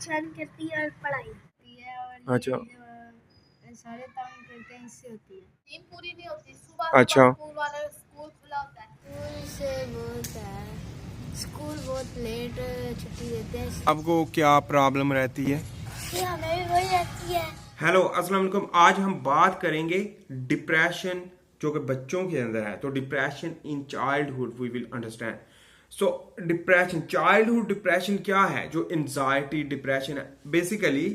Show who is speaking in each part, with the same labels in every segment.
Speaker 1: परेशान करती है और पढ़ाई होती है और
Speaker 2: अच्छा
Speaker 1: सारे काम करते हैं, इससे होती है। नींद पूरी नहीं होती, सुबह
Speaker 2: अच्छा
Speaker 1: स्कूल खुला होता है, स्कूल से बहुत है, स्कूल बहुत लेट छुट्टी देते हैं।
Speaker 2: आपको क्या प्रॉब्लम रहती है?
Speaker 1: ये हमें भी वही रहती है।
Speaker 2: हेलो अस्सलाम वालेकुम। आज हम बात करेंगे डिप्रेशन जो कि बच्चों के अंदर है। तो depression in childhood we will understand. So depression, childhood depression क्या है? जो एंजाइटी डिप्रेशन है, बेसिकली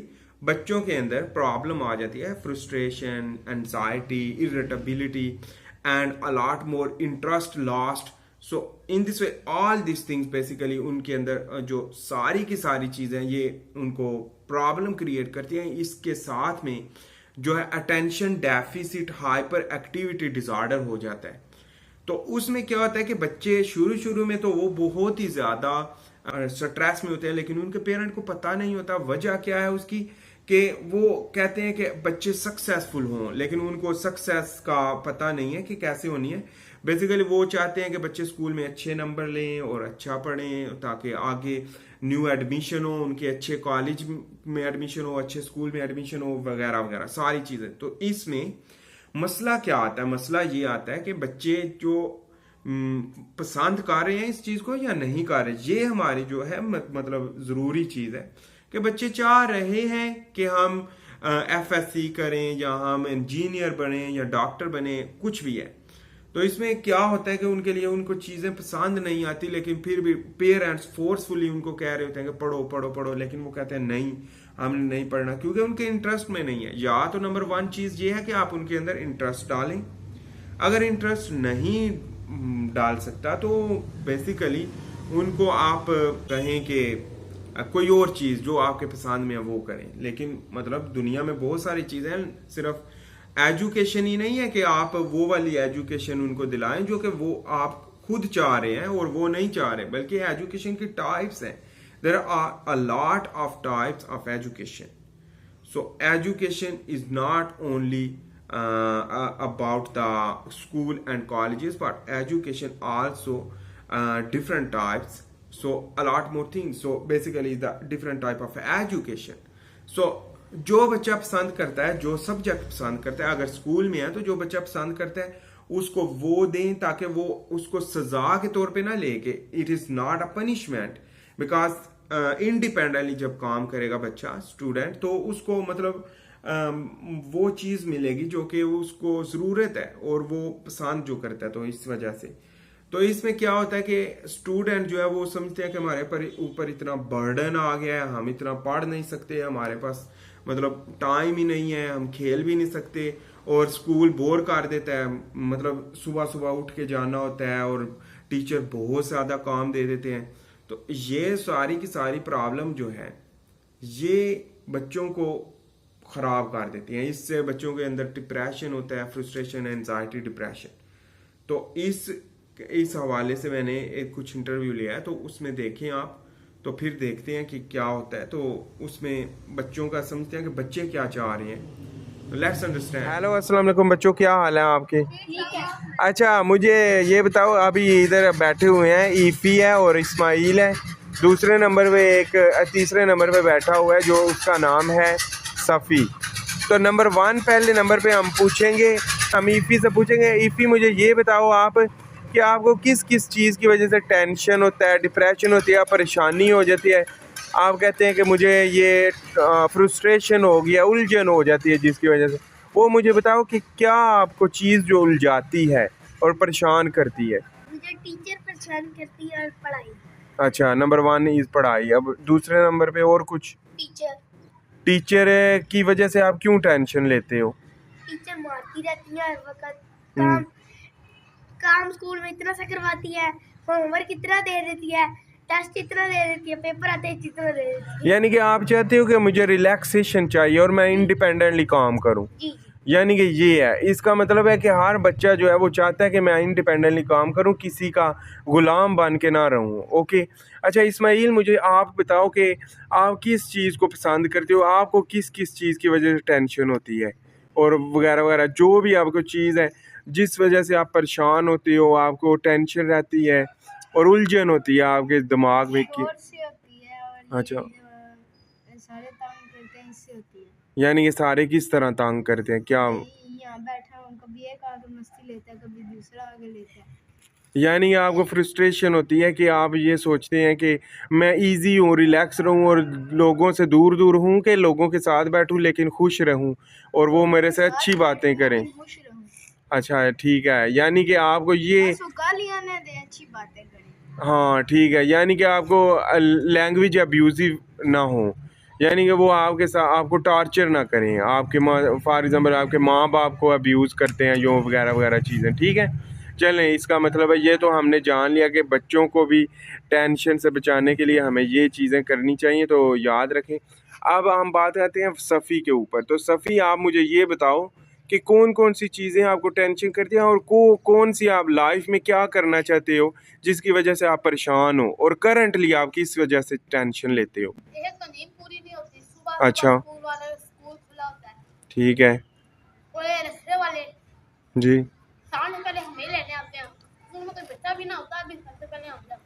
Speaker 2: बच्चों के अंदर प्रॉब्लम आ जाती है, frustration, anxiety, irritability and a lot more interest lost. So in this way all this things basically उनके अंदर जो सारी की सारी चीजें ये उनको प्रॉब्लम क्रिएट करती हैं। इसके साथ में जो है attention deficit hyper activity disorder हो जाता है। तो उसमें क्या होता है कि बच्चे शुरू शुरू में तो वो बहुत ही ज्यादा स्ट्रेस में होते हैं, लेकिन उनके पेरेंट को पता नहीं होता वजह क्या है उसकी, कि वो कहते हैं कि बच्चे सक्सेसफुल हों, लेकिन उनको सक्सेस का पता नहीं है कि कैसे होनी है। बेसिकली वो चाहते हैं कि बच्चे स्कूल में अच्छे नंबर लें और अच्छा पढ़ें ताकि आगे न्यू एडमिशन हो, उनके अच्छे कॉलेज में एडमिशन हो, अच्छे स्कूल में एडमिशन हो, वगैरह वगैरह सारी चीजें। तो इसमें मसला क्या आता है? मसला ये आता है कि बच्चे जो पसंद कर रहे हैं इस चीज को या नहीं कर रहे, ये हमारी जो है मतलब जरूरी चीज है कि बच्चे चाह रहे हैं कि हम FSC करें या हम इंजीनियर बने या डॉक्टर बने, कुछ भी है। तो इसमें क्या होता है कि उनके लिए उनको चीजें पसंद नहीं आती, लेकिन फिर भी पेरेंट्स फोर्सफुली उनको कह रहे होते हैं कि पढ़ो पढ़ो पढ़ो, लेकिन वो कहते हैं नहीं, हमने नहीं पढ़ना, क्योंकि उनके इंटरेस्ट में नहीं है। या तो नंबर वन चीज ये है कि आप उनके अंदर इंटरेस्ट डालें। अगर इंटरेस्ट नहीं डाल सकता तो बेसिकली उनको आप कहें कि कोई और चीज जो आपके पसंद में है वो करें। लेकिन मतलब दुनिया में बहुत सारी चीजें हैं, सिर्फ एजुकेशन ही नहीं है कि आप वो वाली एजुकेशन उनको दिलाएं जो कि वो आप खुद चाह रहे हैं और वो नहीं चाह रहे, बल्कि एजुकेशन की टाइप्स हैं। There are a lot of types of education. So education is not only about the school and colleges, but education also different types. So a lot more things. So basically the different type of education. So जो बच्चा पसंद करता है, जो subject पसंद करता है, अगर स्कूल में है तो जो बच्चा पसंद करता है उसको वो दें, ताकि वो उसको सजा के तौर पे ना लेके, it is not a punishment. Because independently जब काम करेगा बच्चा स्टूडेंट, तो उसको मतलब वो चीज मिलेगी जो कि उसको जरूरत है और वो पसंद जो करता है। तो इस वजह से तो इसमें क्या होता है कि स्टूडेंट जो है वो समझते हैं कि हमारे ऊपर इतना बर्डन आ गया है, हम इतना पढ़ नहीं सकते, हमारे पास मतलब टाइम ही नहीं है, हम खेल भी नहीं सकते, और स्कूल बोर कर देता है। मतलब सुबह सुबह उठ के जाना होता है और टीचर बहुत ज्यादा काम दे देते हैं। तो ये सारी की सारी प्रॉब्लम जो है ये बच्चों को खराब कर देती हैं। इससे बच्चों के अंदर डिप्रेशन होता है, फ्रस्ट्रेशन, एंजाइटी, डिप्रेशन। तो इस हवाले से मैंने एक कुछ इंटरव्यू लिया है, तो उसमें देखें आप, तो फिर देखते हैं कि क्या होता है। तो उसमें बच्चों का समझते हैं कि बच्चे क्या चाह रहे हैं। तो लेट्स अंडरस्टैंड। हेलो अस्सलाम वालेकुम बच्चों, क्या हाल है आपके?
Speaker 1: ठीक है।
Speaker 2: अच्छा मुझे ये बताओ, अभी इधर बैठे हुए हैं ईफी है और इस्माइल है, दूसरे नंबर पे एक तीसरे नंबर पे बैठा हुआ है जो उसका नाम है सफ़ी। तो नंबर वन पहले नंबर पे हम पूछेंगे, हम ईफी से पूछेंगे, ईफी मुझे ये बताओ आप कि आपको किस किस चीज़ की वजह से टेंशन होता है, डिप्रेशन होती है, परेशानी हो जाती है? आप कहते हैं कि मुझे ये फ्रस्ट्रेशन हो गया, उलझन हो जाती है जिसकी वजह से, वो मुझे बताओ कि क्या आपको चीज़ जो उलझाती है और परेशान करती है?
Speaker 1: मुझे टीचर परेशान करती है और पढ़ाई।
Speaker 2: अच्छा, नंबर वन इज पढ़ाई। अब दूसरे नंबर पे और कुछ?
Speaker 1: टीचर।
Speaker 2: टीचर की वजह से आप क्यों टेंशन लेते हो?
Speaker 1: टीचर मारती रहती है हर वक्त। काम काम स्कूल में इतना सा करवाती है, होमवर्क इतना दे देती है, टेस्ट इतना दे देती है, पेपर आते ही इतना दे देती है।
Speaker 2: यानी कि आप चाहते हो कि मुझे रिलैक्सेशन चाहिए और मैं इंडिपेंडेंटली काम करूं।
Speaker 1: जी जी।
Speaker 2: यानी कि ये है, इसका मतलब है कि हर बच्चा जो है वो चाहता है कि मैं इंडिपेंडेंटली काम करूं, किसी का गुलाम बन के ना रहूं। ओके। अच्छा इस्माइल, मुझे आप बताओ कि आप किस चीज़ को पसंद करते हो, आपको किस किस चीज़ की वजह से टेंशन होती है और वगैरह वगैरह, जो भी आपको चीज़ है जिस वजह से आप परेशान होते हो, आपको टेंशन रहती है और उलझन होती है आपके दिमाग में कि
Speaker 1: से होती है और
Speaker 2: अच्छा
Speaker 1: सारे तंग करते हैं, इससे होती है।
Speaker 2: यानी कि सारे किस तरह तंग करते हैं क्या?
Speaker 1: यहाँ बैठा हूँ, कभी एक आगे मस्ती लेता है, कभी दूसरा आगे लेता है।
Speaker 2: यानी कि आपको फ्रस्ट्रेशन होती है कि आप ये सोचते हैं कि मैं इजी हूँ, रिलैक्स रहूँ और लोगों से दूर दूर हूँ, कि लोगों के साथ बैठूँ लेकिन खुश रहूँ और वो मेरे से अच्छी बातें करें।
Speaker 1: खुश रहूँ।
Speaker 2: अच्छा ठीक है, यानी कि आपको ये
Speaker 1: अच्छी बातें करें।
Speaker 2: हाँ ठीक है, यानी कि आपको लैंग्वेज अब्यूजिव ना हो, यानी कि वो आपके साथ आपको टॉर्चर ना करें, आपके माँ फॉर एग्जांपल आपके माँ बाप को अब्यूज़ करते हैं जो वगैरह वगैरह चीज़ें। ठीक है, चलें, इसका मतलब है ये तो हमने जान लिया कि बच्चों को भी टेंशन से बचाने के लिए हमें ये चीज़ें करनी चाहिए, तो याद रखें। अब हम बात करते हैं सफ़ी के ऊपर। तो सफ़ी, आप मुझे ये बताओ कि कौन कौन सी चीज़ें आपको टेंशन करती हैं और कौन सी आप लाइफ में क्या करना चाहते हो जिसकी वजह से आप परेशान हो, और करंटली आप किस वजह से टेंशन लेते हो?
Speaker 1: एक तो नींद पूरी नहीं होती, सुबह
Speaker 2: अच्छा,
Speaker 1: स्कूल खुला होता है
Speaker 2: ठीक है
Speaker 1: और ये रखने वाले
Speaker 2: जी।
Speaker 1: सामने पहले हमें लेने आते हैं, स्कूल में कोई बच्चा भी ना होता, अभी सबसे पहले आता है।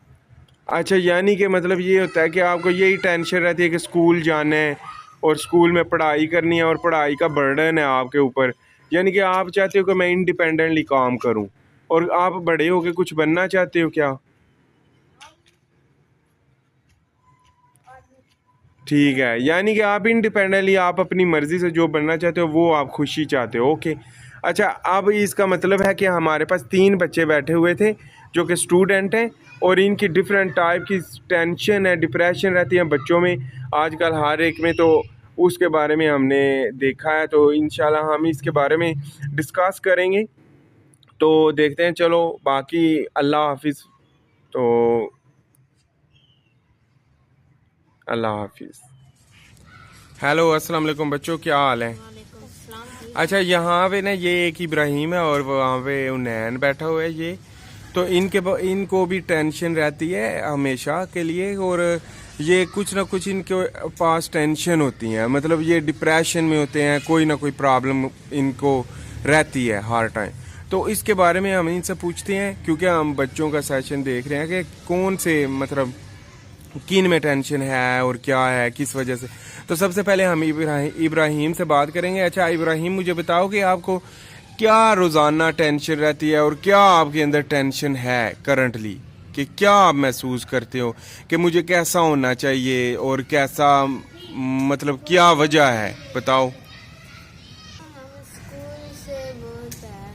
Speaker 2: अच्छा, यानी कि मतलब ये होता है कि आपको यही टेंशन रहती है कि स्कूल जाना है और स्कूल में पढ़ाई करनी है और पढ़ाई का बर्डन है आपके ऊपर, यानी कि आप चाहते हो कि मैं इंडिपेंडेंटली काम करूं, और आप बड़े होके कुछ बनना चाहते हो क्या? ठीक है, यानी कि आप इंडिपेंडेंटली आप अपनी मर्ज़ी से जो बनना चाहते हो वो आप खुशी चाहते हो। ओके, अच्छा, अब इसका मतलब है कि हमारे पास 3 बच्चे बैठे हुए थे जो कि स्टूडेंट हैं और इनकी डिफरेंट टाइप की टेंशन है, डिप्रेशन रहती है बच्चों में आजकल हर एक में, तो उसके बारे में हमने देखा है, तो इंशाल्लाह हम इसके बारे में डिस्कस करेंगे। तो देखते हैं, चलो बाकी अल्लाह हाफिज़। तो अल्लाह हाफिज़। हेलो, अस्सलाम वालेकुम बच्चों, क्या हाल है? अच्छा, यहाँ पे ना ये एक इब्राहिम है और वहाँ पे उन्नैन बैठा हुआ है ये, तो इनको भी टेंशन रहती है हमेशा के लिए, और ये कुछ ना कुछ इनके पास टेंशन होती है, मतलब ये डिप्रेशन में होते हैं, कोई ना कोई प्रॉब्लम इनको रहती है हर टाइम। तो इसके बारे में हम इनसे पूछते हैं, क्योंकि हम बच्चों का सेशन देख रहे हैं कि कौन से मतलब किन में टेंशन है और क्या है, किस वजह से। तो सबसे पहले हम इब्राहिम से बात करेंगे। अच्छा इब्राहिम, मुझे बताओ कि आपको क्या रोज़ाना टेंशन रहती है और क्या आपके अंदर टेंशन है करंटली, कि क्या आप महसूस करते हो कि मुझे कैसा होना चाहिए और कैसा, मतलब क्या वजह है, बताओ।
Speaker 1: स्कूल से बहुत है,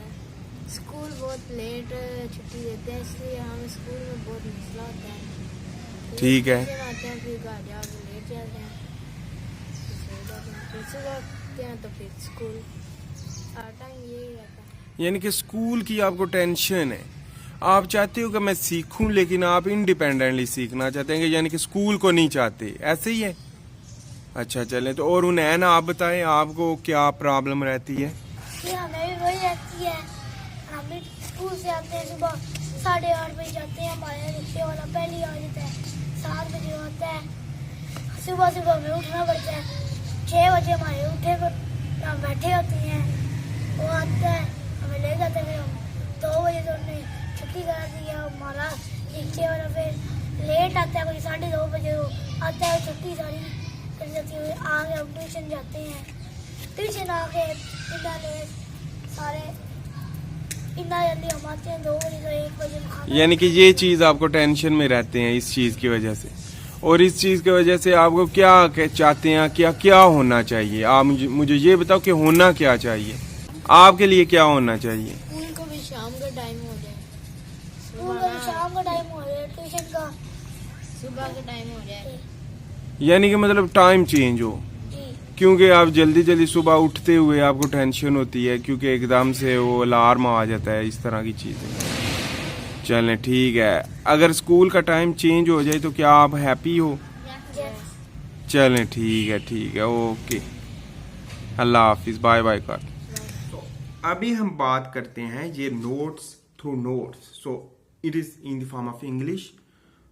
Speaker 1: स्कूल बहुत लेट छुट्टी देते हैं, इसलिए हमें स्कूल में बहुत मसला होता है।
Speaker 2: ठीक है,
Speaker 1: आते हैं फिर घर जाकर लेट जाते हैं, फिर सुबह आते हैं तो फिर स्कूल, हर टाइम यही रहता है।
Speaker 2: यानी कि स्कूल की आपको टेंशन है, आप चाहते हो कि मैं सीखूं लेकिन आप इंडिपेंडेंटली सीखना चाहते हैं, यानी कि स्कूल को नहीं चाहते, ऐसे ही है? अच्छा चलें, तो और उन्नैन आप बताएं आपको क्या प्रॉब्लम रहती है?
Speaker 1: ये हमें भी वही रहती है, हम भी स्कूल से आते हैं सुबह 8:30 बजे जाते हैं, हमारे रिक्शे वाला पहले आ जाता है, 7 बजे होता है, सुबह सुबह हमें उठना पड़ता है, 6 बजे हमारे उठे हम बैठे होते हैं, वो आता है हमें ले जाते हैं, हम 2 बजे तो उन्हें छुट्टी करा दी है, हमारा रिक्शे वाला फिर लेट आता है, कोई 2:30 बजे वो आता है, छुट्टी सारी कर जाती है, आगे हम ट्यूशन जाते हैं, ट्यूशन आके इतना लेट सारे इतना जल्दी हम आते हैं 2 बजे, तो 1 बजे।
Speaker 2: यानी कि ये चीज़ आपको टेंशन में रहते हैं इस चीज़ की वजह से, और इस चीज़ की वजह से आपको क्या चाहते हैं, क्या क्या होना चाहिए, आप मुझे ये बताओ कि होना क्या चाहिए, आपके लिए क्या होना चाहिए?
Speaker 1: स्कूल को भी शाम का टाइम हो जाए, स्कूल का भी शाम का टाइम हो जाए, ट्यूशन का सुबह का टाइम हो जाए,
Speaker 2: यानी कि मतलब टाइम चेंज हो, क्योंकि आप जल्दी जल्दी सुबह उठते हुए आपको टेंशन होती है, क्योंकि एकदम से वो अलार्म आ जाता है, इस तरह की चीज़ें। चलें ठीक है, अगर स्कूल का टाइम चेंज हो जाए तो क्या आप हैप्पी हो? चलें ठीक है, ओके, अल्लाह हाफिज़, बाय बाय कर। तो अभी हम बात करते हैं ये notes through notes, so it is in the form of English.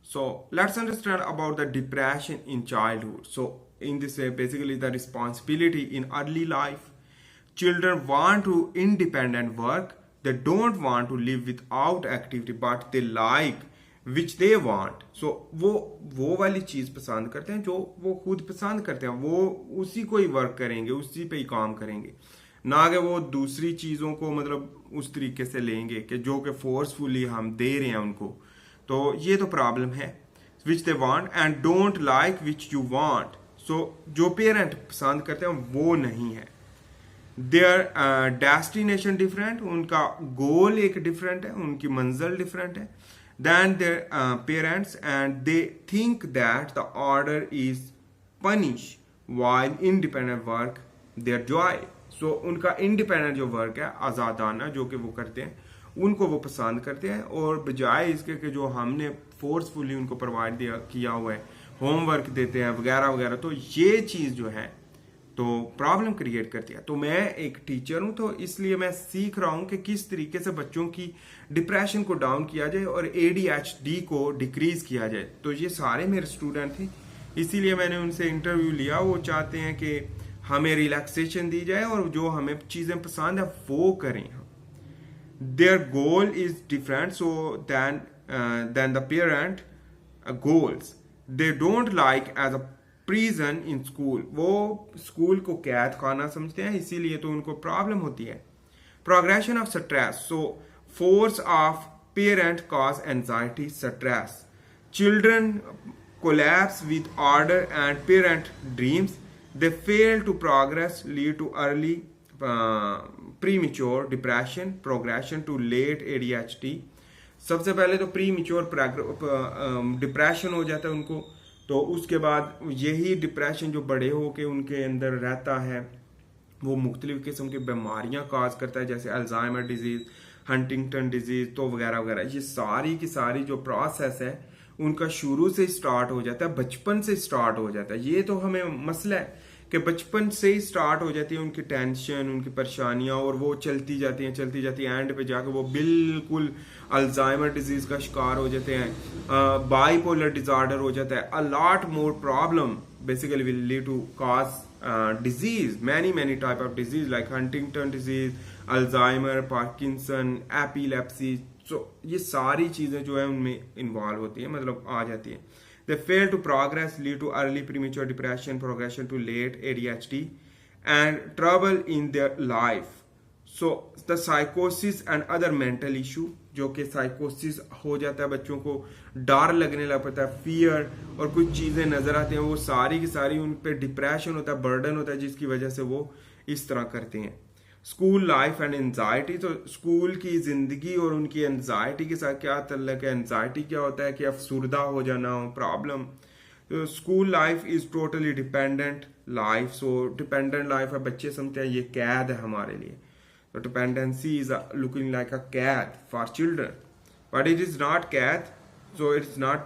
Speaker 2: So let's understand about the depression in childhood. So in this way, basically the responsibility in early life. Children want to independent work. They don't want to live without activity, but they like which they want. So वो वाली चीज पसंद करते हैं जो वो खुद पसंद करते हैं, वो उसी को ही वर्क करेंगे, उसी पे ही काम करेंगे, ना कि वो दूसरी चीजों को मतलब उस तरीके से लेंगे कि जो कि फोर्सफुली हम दे रहे हैं उनको। तो ये तो प्रॉब्लम है। Which they want and don't like which you want. So जो पेरेंट पसंद करते हैं वो नहीं है। देयर डेस्टिनेशन डिफरेंट, उनका गोल एक डिफरेंट है, उनकी मंजिल डिफरेंट है than their parents, and they think that the order is punish while independent work their joy. So उनका इंडिपेंडेंट जो वर्क है, आजादाना जो कि वो करते हैं, उनको वो पसंद करते हैं, और बजाय इसके कि जो हमने फोर्सफुली उनको प्रोवाइड किया हुआ है, होमवर्क देते हैं वगैरह वगैरह, तो ये चीज जो है तो प्रॉब्लम क्रिएट करती है। तो मैं एक टीचर हूं, तो इसलिए मैं सीख रहा हूं कि किस तरीके से बच्चों की डिप्रेशन को डाउन किया जाए और ADHD को डिक्रीज किया जाए। तो ये सारे मेरे स्टूडेंट थे, इसीलिए मैंने उनसे इंटरव्यू लिया। वो चाहते हैं कि हमें रिलैक्सेशन दी जाए और जो हमें चीजें पसंद है वो करें। Their goal is different so then the parent goals. They don't like as a prison in school, वो स्कूल को कैद खाना समझते हैं, इसीलिए तो उनको प्रॉब्लम होती है। Progression of stress, so force of parent cause anxiety stress. Children collapse with order and parent dreams, they fail to progress, lead to early premature depression, progression to late ADHD। सबसे पहले तो premature depression हो जाता है उनको, तो उसके बाद यही डिप्रेशन जो बड़े होके उनके अंदर रहता है वो मुख्तलिफ किस्म की बीमारियां काज करता है, जैसे अल्जाइमर डिजीज, हंटिंगटन डिजीज, तो वगैरह वगैरह। ये सारी की सारी जो प्रोसेस है उनका शुरू से स्टार्ट हो जाता है, बचपन से स्टार्ट हो जाता है। ये तो हमें मसला है कि बचपन से ही स्टार्ट हो जाती है उनकी टेंशन, उनकी परेशानियां, और वो चलती जाती हैं एंड पे जाके वो बिल्कुल अल्जाइमर डिजीज का शिकार हो जाते हैं, बाइपोलर डिसऑर्डर हो जाता है। A lot more problem basically will lead to cause disease, many type of disease like Huntington disease, Alzheimer, Parkinson, epilepsy. So ये सारी चीजें जो है उनमें इन्वॉल्व होती है, मतलब आ जाती है। They fail to progress, lead to early premature depression, progression to late ADHD, and trouble in their life. So the psychosis and other mental issue, जो कि साइकोसिस हो जाता है, बच्चों को डर लगने लग पड़ता है, फियर, और कुछ चीजें नजर आती हैं, वो सारी की सारी उन पे डिप्रेशन होता है, बर्डन होता है, जिसकी वजह से वो इस तरह करते हैं। स्कूल लाइफ एंड एंजाइटी, तो स्कूल की जिंदगी और उनकी एंजाइटी के साथ क्या तल्लक है? एंजाइटी क्या होता है कि अफसुर्दा हो जाना हो, प्रॉब्लम। तो school life is totally dependent life. So dependent life है, बच्चे समझते हैं ये कैद है हमारे लिए। तो dependency is looking like a कैद for children, but it is not कैद, so it's not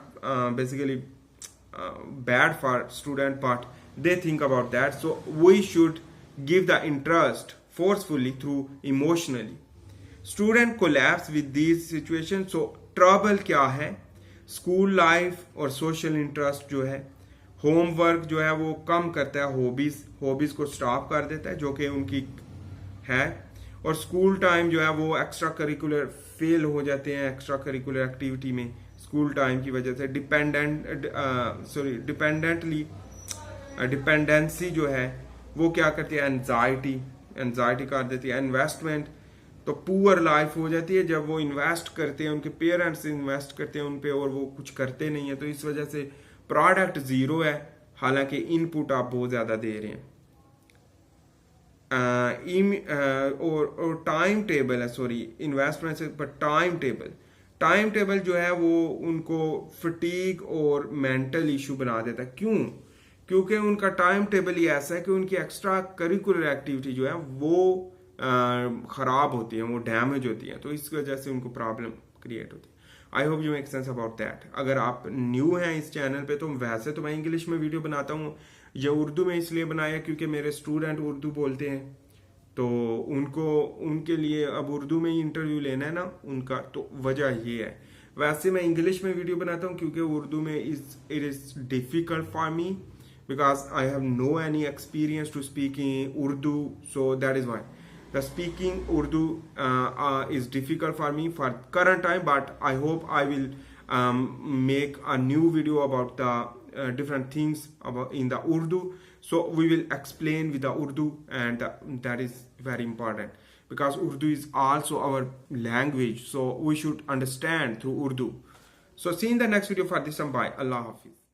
Speaker 2: basically bad for student, but they think about that. So we should give the interest forcefully through emotionally. Student collapse with these situations. So trouble क्या है? School life और social interest जो है, homework जो है वो कम करता है, हॉबीज को स्टॉप कर देता है जो कि उनकी है, और स्कूल टाइम जो है वो एक्स्ट्रा करिकुलर फेल हो जाते हैं, एक्स्ट्रा करिकुलर एक्टिविटी में स्कूल टाइम की वजह से। डिपेंडेंसी जो है वो क्या करती है? एंजाइटी कर देती है। इन्वेस्टमेंट, तो पुअर लाइफ हो जाती है जब वो इन्वेस्ट करते हैं, उनके पेरेंट्स इन्वेस्ट करते हैं उन पे और वो कुछ करते नहीं है, तो इस वजह से प्रोडक्ट जीरो है, हालांकि इनपुट आप बहुत ज्यादा दे रहे हैं। और टाइम टेबल है, सॉरी इन्वेस्टमेंट से, पर टाइम टेबल जो है वो उनको फटीग और मेंटल इशू बना देता है। क्यों? क्योंकि उनका टाइम टेबल ही ऐसा है कि उनकी एक्स्ट्रा करिकुलर एक्टिविटी जो है वो खराब होती है, वो डैमेज होती है, तो इस वजह से उनको प्रॉब्लम क्रिएट होती है। I hope you make sense about that. अगर आप न्यू हैं इस चैनल पे, तो वैसे तो मैं इंग्लिश में वीडियो बनाता हूँ, या उर्दू में इसलिए बनाया क्योंकि मेरे स्टूडेंट उर्दू बोलते हैं, तो उनके लिए अब उर्दू में ही इंटरव्यू लेना है ना उनका, तो वजह ये है। वैसे मैं इंग्लिश में वीडियो बनाता हूँ क्योंकि उर्दू में it is difficult for me because I have no any experience to speak in Urdu, so that is why the speaking Urdu is difficult for me for current time, but I hope I will make a new video about the different things about in the Urdu. So we will explain with the Urdu, and that is very important because Urdu is also our language. So we should understand through Urdu. So see you in the next video. For this, bye. Allah Hafiz.